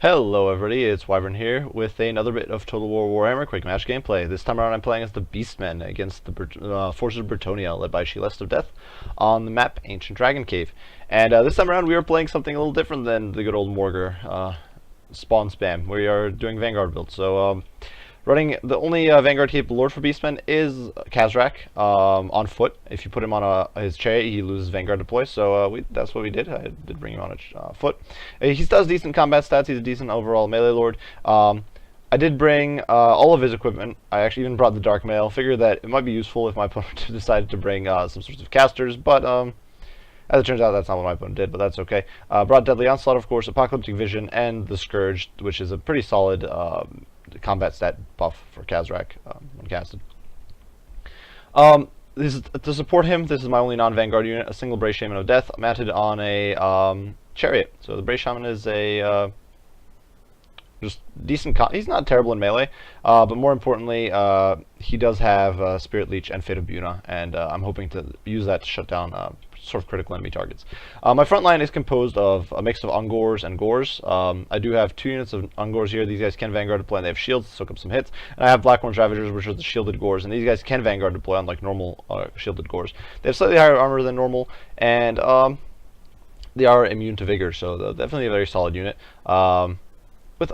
Hello everybody, it's Wyvern here with another bit of Total War Warhammer quick match gameplay. This time around I'm playing as the Beastmen against the forces of Bretonnia led by Sheelest of Death on the map Ancient Dragon Cave. And this time around we are playing something a little different than the good old Morgar spawn spam. We are doing Vanguard build. So running the only Vanguard capable lord for Beastmen is Khazrak on foot. If you put him on his chariot, he loses Vanguard deploy. So that's what we did. I did bring him on a foot. He does decent combat stats. He's a decent overall melee lord. I did bring all of his equipment. I actually even brought the Dark Mail. Figured that it might be useful if my opponent decided to bring some sorts of casters, but as it turns out, that's not what my opponent did, but that's okay. Brought Deadly Onslaught, of course, Apocalyptic Vision, and the Scourge, which is a pretty solid combat stat buff for Khazrak when casted. To support him, this is my only non-Vanguard unit, a single Brave Shaman of Death, mounted on a chariot. So the Brave Shaman is a just decent. He's not terrible in melee, but more importantly, he does have Spirit Leech and Fate of Buna, and I'm hoping to use that to shut down sort of critical enemy targets. My front line is composed of a mix of Ungors and Gors. I do have 2 units of Ungors here. These guys can Vanguard deploy, and they have shields to soak up some hits. And I have Blackhorns Ravagers, which are the shielded Gors, and these guys can Vanguard deploy unlike normal shielded Gors. They have slightly higher armor than normal, and they are immune to Vigor, so definitely a very solid unit. With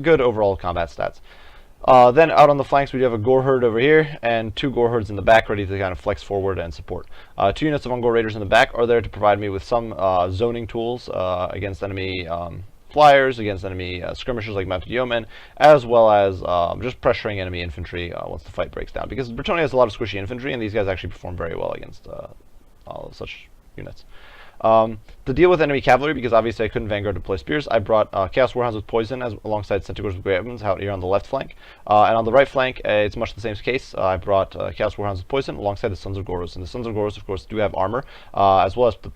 good overall combat stats. Then out on the flanks we do have a Gore Herd over here and 2 Gore Herds in the back ready to kind of flex forward and support. 2 units of Ungor Raiders in the back are there to provide me with some zoning tools against enemy flyers, against enemy skirmishers like mounted yeomen, as well as just pressuring enemy infantry once the fight breaks down. Because Bretonnia has a lot of squishy infantry, and these guys actually perform very well against all such units. To deal with enemy cavalry, because obviously I couldn't Vanguard deploy spears, I brought Chaos Warhounds with Poison alongside Centaurs with Great Weapons out here on the left flank. And on the right flank, it's much the same case. I brought Chaos Warhounds with Poison alongside the Sons of Goros. And the Sons of Goros, of course, do have armor, as well as the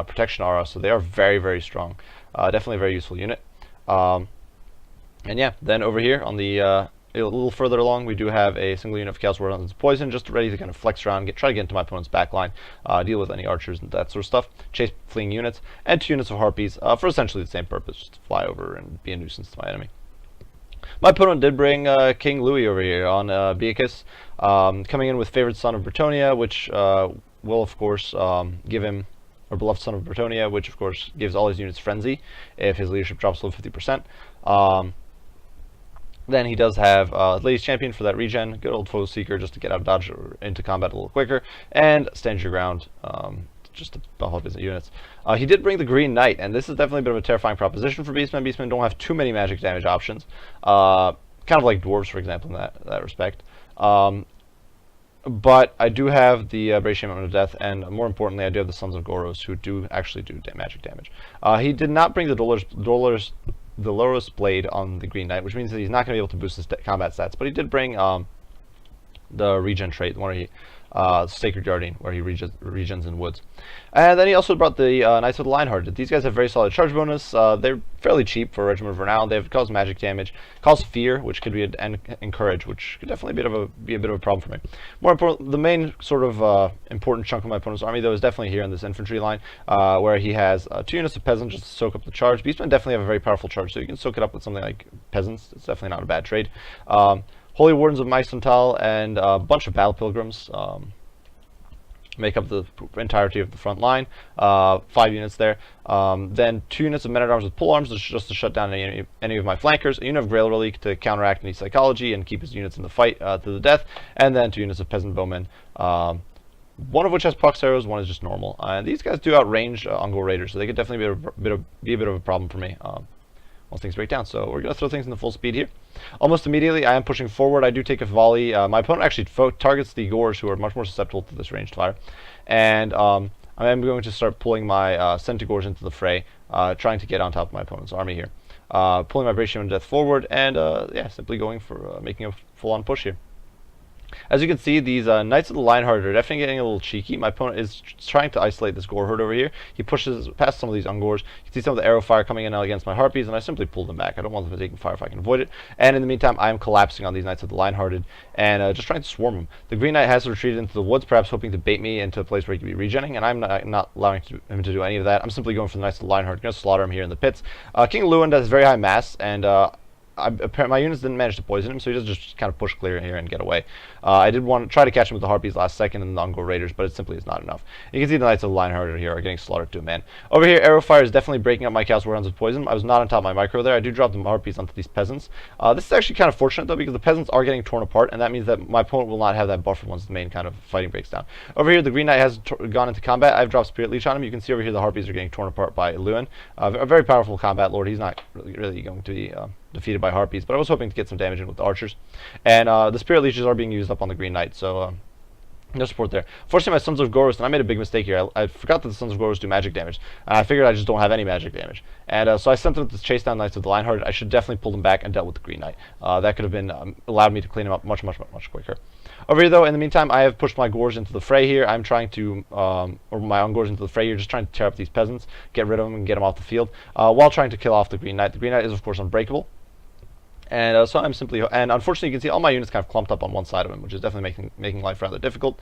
protection aura, so they are very, very strong. Definitely a very useful unit. And yeah, then over here on the a little further along, we do have a single unit of Chaos Warhounds with Poison, just ready to kind of flex around, try to get into my opponent's backline, deal with any archers and that sort of stuff, chase fleeing units, and 2 units of Harpies for essentially the same purpose, just to fly over and be a nuisance to my enemy. My opponent did bring King Louis over here on Beacus, coming in with Favored Son of Bretonnia, which will, of course, give him, or Beloved Son of Bretonnia, which, of course, gives all his units Frenzy if his leadership drops below 50%. Then he does have Ladies Champion for that regen, good old Foe Seeker just to get out of dodge or into combat a little quicker, and Stand Your Ground just to buff up his units. He did bring the Green Knight, and this is definitely a bit of a terrifying proposition for Beastmen. Beastmen don't have too many magic damage options, kind of like Dwarves, for example, in that respect. But I do have the Brave Shaman of Death, and more importantly, I do have the Sons of Goros, who do actually do magic damage. He did not bring the Dolorous Blade on the Green Knight, which means that he's not going to be able to boost his combat stats, but he did bring the regen trait, where he Sacred Guardian, where he regens in woods. And then he also brought the Knights of the Lionheart. These guys have very solid charge bonus. They're fairly cheap for a Regiment of Renown. They have cause magic damage, cause fear, which could be and encourage, which could definitely be a bit of a problem for me. More important, the main sort of important chunk of my opponent's army, though, is definitely here in this infantry line, where he has 2 units of peasants just to soak up the charge. Beastmen definitely have a very powerful charge, so you can soak it up with something like peasants. It's definitely not a bad trade. Holy Wardens of Maisental and a bunch of Battle Pilgrims make up the entirety of the front line. 5 units there. Then 2 units of Men-at-Arms with Polearms just to shut down any of my flankers. A unit of Grail Relic to counteract any psychology and keep his units in the fight to the death. And then 2 units of Peasant Bowmen. One of which has Pox Arrows, one is just normal. And these guys do outrange Ungor Raiders, so they could definitely be a bit of a problem for me once things break down. So we're going to throw things into full speed here. Almost immediately, I am pushing forward. I do take a volley. My opponent actually targets the Gors, who are much more susceptible to this ranged fire. And I am going to start pulling my Centaurs into the fray, trying to get on top of my opponent's army here. Pulling my Brave Shaman of Death forward, and yeah, simply going for making a full-on push here. As you can see, these Knights of the Lionheart are definitely getting a little cheeky. My opponent is trying to isolate this Gore Horde over here. He pushes past some of these Ungors. You can see some of the arrow fire coming in now against my Harpies, and I simply pull them back. I don't want them taking fire if I can avoid it. And in the meantime, I am collapsing on these Knights of the Lionhearted and just trying to swarm them. The Green Knight has retreated into the woods, perhaps hoping to bait me into a place where he can be regenning, and I'm not allowing him to do any of that. I'm simply going for the Knights of the Lionheart. I'm going to slaughter him here in the pits. King Lewin does very high mass, and my units didn't manage to poison him, so he does just kind of push clear here and get away. I did want to try to catch him with the Harpies last second and the Ungor Raiders, but it simply is not enough. You can see the Knights of the Lionheart here are getting slaughtered to a man. Over here, arrow fire is definitely breaking up my Chaos Warhounds with poison. I was not on top of my micro there. I do drop the Harpies onto these peasants. This is actually kind of fortunate, though, because the peasants are getting torn apart, and that means that my opponent will not have that buffer once the main kind of fighting breaks down. Over here, the Green Knight has gone into combat. I've dropped Spirit Leech on him. You can see over here the Harpies are getting torn apart by Lewin. A very powerful combat lord. He's not really going to be defeated by Harpies, but I was hoping to get some damage in with the archers. And the Spirit Leeches are being used up on the Green Knight, so no support there. Fortunately, my Sons of Goros, and I made a big mistake here. I forgot that the Sons of Goros do magic damage. And I figured I just don't have any magic damage. And so I sent them to chase down Knights of the Lionheart. I should definitely pull them back and dealt with the Green Knight. That could have been allowed me to clean him up much quicker. Over here, though, in the meantime, I have pushed my Gors into the fray here. I'm trying to, or my Ungors into the fray here, just trying to tear up these peasants, get rid of them, and get them off the field, while trying to kill off the Green Knight. The Green Knight is, of course, unbreakable. And so I'm simply, and unfortunately you can see all my units kind of clumped up on one side of him, which is definitely making life rather difficult.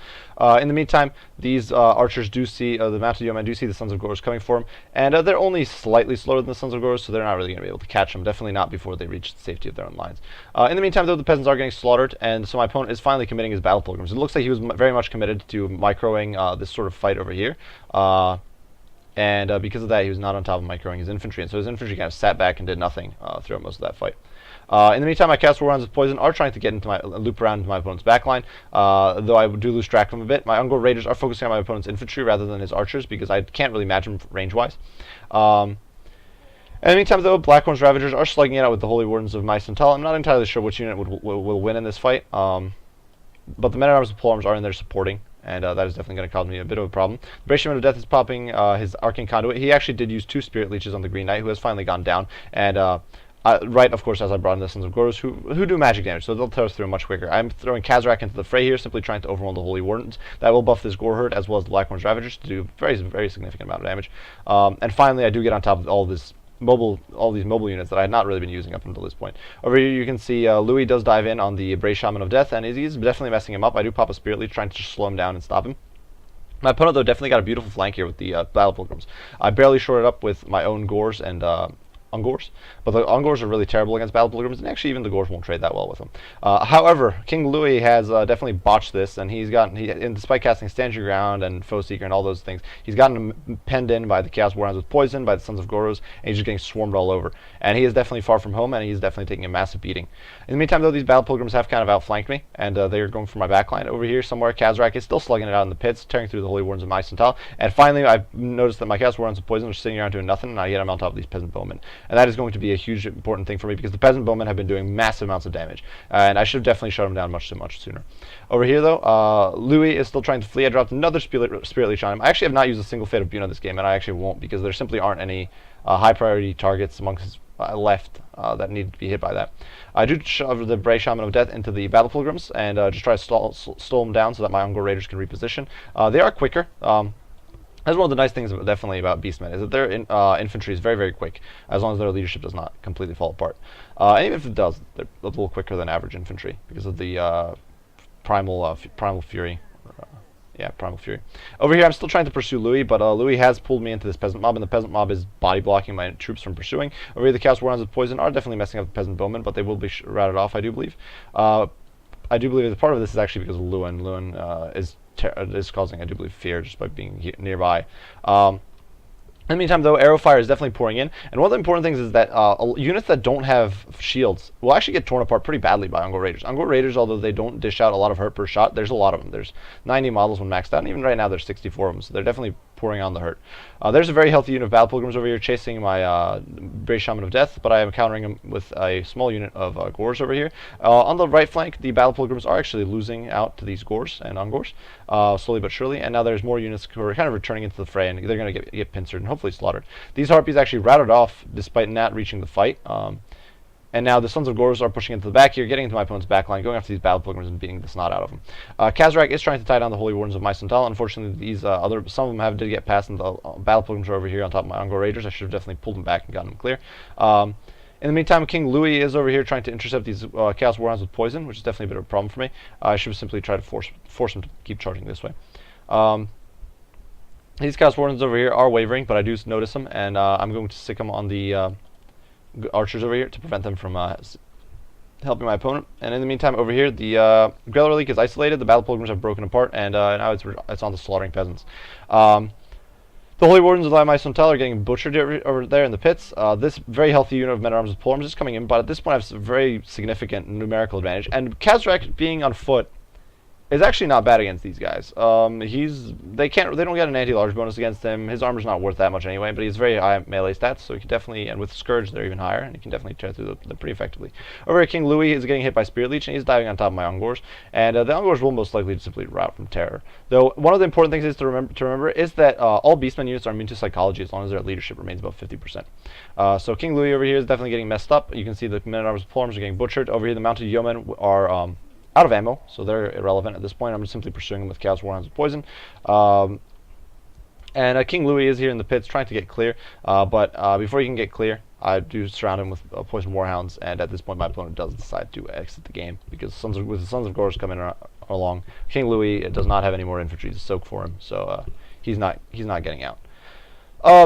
In the meantime, these archers do see, the mounted yeomen do see the Sons of Goros coming for him, and they're only slightly slower than the Sons of Goros, so they're not really going to be able to catch them, definitely not before they reach the safety of their own lines. In the meantime, though, the peasants are getting slaughtered, and so my opponent is finally committing his battle pilgrims. It looks like he was very much committed to microing this sort of fight over here. And because of that, he was not on top of microing his infantry, and so his infantry kind of sat back and did nothing throughout most of that fight. In the meantime, my Chaos Warhounds with poison are trying to get into my loop around into my opponent's backline, though I do lose track of him a bit. My Ungor Raiders are focusing on my opponent's infantry rather than his archers because I can't really match him range-wise. In the meantime, though, Blackhorn's Ravagers are slugging it out with the Holy Wardens of Mycental. I'm not entirely sure which unit will win in this fight, but the Men-at-Arms and Polearms are in there supporting. And that is definitely going to cause me a bit of a problem. The Braceshman of Death is popping his Arcane Conduit. He actually did use 2 Spirit Leeches on the Green Knight, who has finally gone down. And right, of course, as I brought in the Sons of Goros, who do magic damage, so they'll tear us through much quicker. I'm throwing Khazrak into the fray here, simply trying to overwhelm the Holy Wardens. That will buff this Gore Herd, as well as the Blackhorn's Ravagers, to do very significant amount of damage. And finally, I do get on top of all these mobile units that I had not really been using up until this point. Over here, you can see Louis does dive in on the Brave Shaman of Death, and he's definitely messing him up. I do pop a Spirit Leech, trying to just slow him down and stop him. My opponent, though, definitely got a beautiful flank here with the Battle Pilgrims. I barely shorted up with my own Gors and Ungors, but the Ungors are really terrible against Battle Pilgrims, and actually even the Gors won't trade that well with them. However, King Louis has definitely botched this, and and despite casting Stand Your Ground and Foe Seeker and all those things, he's gotten penned in by the Chaos Warhounds with poison, by the Sons of Goros, and he's just getting swarmed all over. And he is definitely far from home, and he's definitely taking a massive beating. In the meantime, though, these Battle Pilgrims have kind of outflanked me, and they're going for my backline. Over here somewhere, Khazrak is still slugging it out in the pits, tearing through the Holy Wardens of Mycental, and finally I've noticed that my Chaos Warhounds with poison are sitting around doing nothing, and I get him on top of these Peasant Bowmen. And that is going to be a huge important thing for me because the Peasant Bowmen have been doing massive amounts of damage, and I should have definitely shut them down much sooner. Over here, though, Louis is still trying to flee. I dropped another Spirit Leech on him. I actually have not used a single Fate of Buna this game, and I actually won't because there simply aren't any high priority targets amongst left that need to be hit by that. I do shove the Brave Shaman of Death into the Battle Pilgrims and just try to slow them down so that my Ungor Raiders can reposition. They are quicker. That's one of the nice things definitely about Beastmen, is that their infantry is very quick, as long as their leadership does not completely fall apart. And even if it does, they're a little quicker than average infantry because of the Primal Fury. Primal Fury. Over here, I'm still trying to pursue Louis, but Louis has pulled me into this Peasant Mob, and the Peasant Mob is body blocking my troops from pursuing. Over here, the Chaos Warhounds with poison are definitely messing up the Peasant Bowmen, but they will be routed off, I do believe. I do believe that part of this is actually because of Lewin. Lewin is causing, I do believe, fear just by being nearby. In the meantime, though, arrow fire is definitely pouring in, and one of the important things is that units that don't have shields will actually get torn apart pretty badly by Ungor Raiders. Ungor Raiders, although they don't dish out a lot of hurt per shot, there's a lot of them. There's 90 models when maxed out, and even right now there's 64 of them, so they're definitely pouring on the hurt. There's a very healthy unit of Battle Pilgrims over here chasing my Brave Shaman of Death, but I am countering him with a small unit of Gors over here. On the right flank, the Battle Pilgrims are actually losing out to these Gors and Ungors, slowly but surely, and now there's more units who are kind of returning into the fray, and they're going to get pincered and hopefully slaughtered. These Harpies actually routed off despite not reaching the fight. And now the Sons of Gorz are pushing into the back here, getting into my opponent's backline, going after these Battle Pilgrims and beating the snot out of them. Khazrak is trying to tie down the Holy Wardens of Mycental. Unfortunately, these some of them did get past, and the Battle Pilgrims are over here on top of my Ungor Raiders. I should have definitely pulled them back and gotten them clear. In the meantime, King Louis is over here trying to intercept these Chaos Warhounds with poison, which is definitely a bit of a problem for me. I should simply try to force them to keep charging this way. These Chaos Warhounds over here are wavering, but I do notice them, and I'm going to stick them on the archers over here to prevent them from helping my opponent. And in the meantime, over here, the Greller League is isolated. The Battle Pilgrims have broken apart, and now it's on to slaughtering peasants. The Holy Wardens of Mycental are getting butchered over there in the pits. This very healthy unit of men-at-arms with polearms is coming in, but at this point I have a very significant numerical advantage. And Khazrak being on foot is actually not bad against these guys. They don't get an anti-large bonus against him. His armor's not worth that much anyway, but he's very high melee stats, so he can definitely, and with Scourge they're even higher, and he can definitely tear through them pretty effectively. Over here, King Louis is getting hit by Spirit Leech, and he's diving on top of my Ungors, and the Ungors will most likely simply rout from terror. Though one of the important things is to remember is that all Beastmen units are immune to psychology as long as their leadership remains above 50%. So King Louis over here is definitely getting messed up. You can see the men-at-arms with polearms are getting butchered. Over here, the mounted yeomen are out of ammo, so they're irrelevant at this point. I'm just simply pursuing them with Chaos Warhounds with poison. And King Louis is here in the pits trying to get clear, but before he can get clear, I do surround him with poison Warhounds, and at this point my opponent does decide to exit the game, because with the Sons of Gorz coming along, King Louis does not have any more infantry to soak for him, so he's not getting out.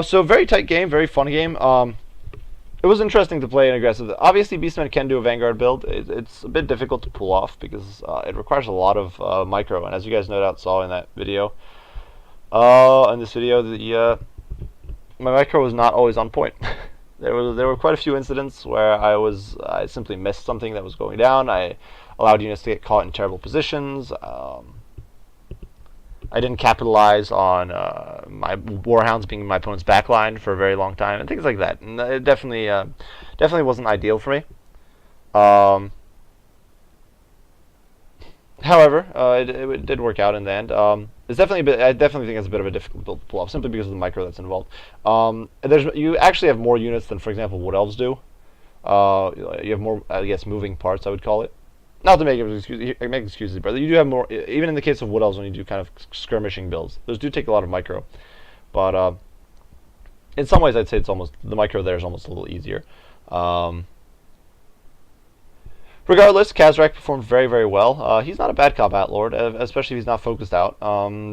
So very tight game, very fun game. It was interesting to play an aggressive. Obviously, Beastmen can do a Vanguard build. It's a bit difficult to pull off because it requires a lot of micro. And as you guys no doubt saw in that video, my micro was not always on point. There were quite a few incidents where I simply missed something that was going down. I allowed units to get caught in terrible positions. I didn't capitalize on my Warhounds being in my opponent's backline for a very long time, and things like that. And it definitely wasn't ideal for me. However, it did work out in the end. It's definitely I definitely think it's a bit of a difficult build to pull off, simply because of the micro that's involved. You actually have more units than, for example, Wood Elves do. You have more, I guess, moving parts, I would call it. Not to make excuses, brother. You do have more, even in the case of Wood Elves, when you do kind of skirmishing builds. Those do take a lot of micro. But in some ways, I'd say the micro there is almost a little easier. Regardless, Khazrak performed very, very well. He's not a bad combat lord, especially if he's not focused out.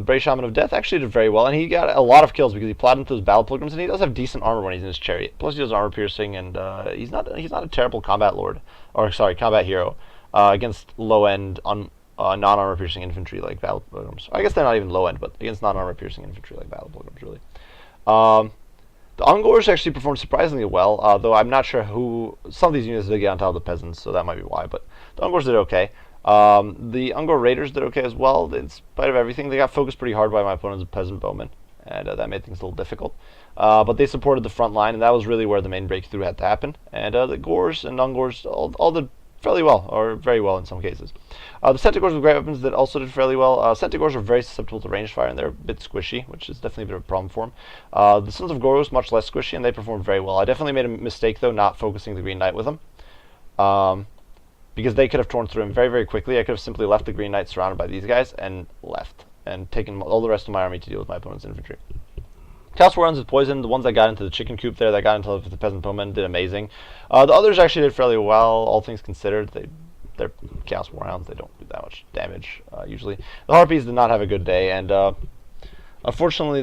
Bray Shaman of Death actually did very well, and he got a lot of kills because he plowed into those Battle Pilgrims, and he does have decent armor when he's in his chariot. Plus, he does armor piercing, and he's not a terrible combat lord, or sorry, combat hero. Against low-end, non-armor piercing infantry like Battle Pilgrims. I guess they're not even low-end, but against non-armor piercing infantry like Battle Pilgrims, really. The Ungors actually performed surprisingly well, though I'm not sure who. Some of these units did get on top of the peasants, so that might be why, but the Ungors did okay. The Ungor Raiders did okay as well. In spite of everything, they got focused pretty hard by my opponent's peasant bowmen, and that made things a little difficult. But they supported the front line, and that was really where the main breakthrough had to happen. And the Gors and Ungors all did fairly well, or very well in some cases. The Centaurs with great weapons did fairly well. Centaurs are very susceptible to ranged fire, and they're a bit squishy, which is definitely a bit of a problem for them. The Sons of Goros, much less squishy, and they performed very well. I definitely made a mistake, though, not focusing the Green Knight with them, because they could have torn through him very, very quickly. I could have simply left the Green Knight surrounded by these guys, and left, and taken all the rest of my army to deal with my opponent's infantry. Chaos Warhounds with poison, the ones that got into the chicken coop there, that got into the peasant bowmen, did amazing. The others actually did fairly well, all things considered. They're Chaos Warhounds, they don't do that much damage, usually. The Harpies did not have a good day, and unfortunately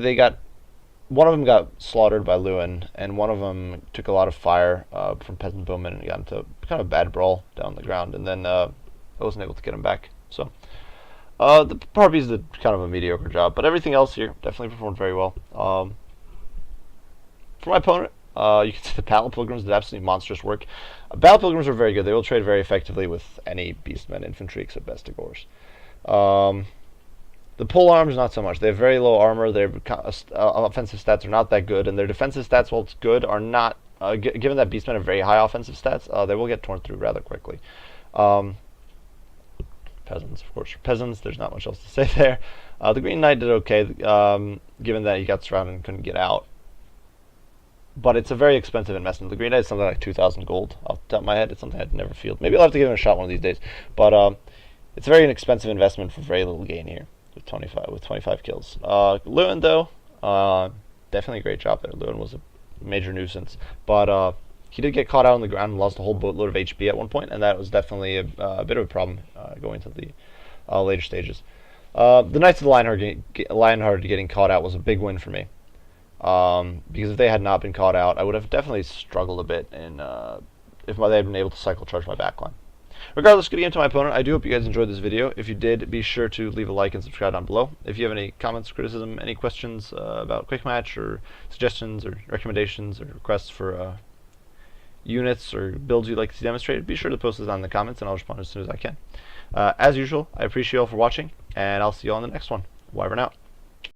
one of them got slaughtered by Lewin, and one of them took a lot of fire from peasant bowmen and got into kind of a bad brawl down the ground, and then I wasn't able to get him back. So the Harpies did kind of a mediocre job, but everything else here definitely performed very well. For my opponent, you can see the Battle Pilgrims did absolutely monstrous work. Battle Pilgrims are very good. They will trade very effectively with any Beastmen infantry except Bestigors. The pole arms, not so much. They have very low armor. Their offensive stats are not that good, and their defensive stats, while it's good, are not. Given that Beastmen have very high offensive stats, they will get torn through rather quickly. Peasants, of course. For peasants, there's not much else to say there. The Green Knight did okay, given that he got surrounded and couldn't get out. but it's a very expensive investment. The Green Knight is something like 2,000 gold off the top of my head. It's something I'd never field. Maybe I'll have to give it a shot one of these days. But it's a very inexpensive investment for very little gain here with 25 kills. Lewin though, definitely a great job there. Lewin was a major nuisance, but he did get caught out on the ground and lost a whole boatload of HP at one point, and that was definitely a bit of a problem going to the later stages. The Knights of the Lionheart getting caught out was a big win for me. Because if they had not been caught out, I would have definitely struggled a bit in, if they had been able to cycle charge my backline. Regardless, good game to my opponent. I do hope you guys enjoyed this video. If you did, be sure to leave a like and subscribe down below. If you have any comments, criticism, any questions about Quick Match, or suggestions, or recommendations, or requests for units or builds you'd like to see demonstrated, be sure to post those down in the comments, and I'll respond as soon as I can. As usual, I appreciate you all for watching, and I'll see you all in the next one. Wyvern out.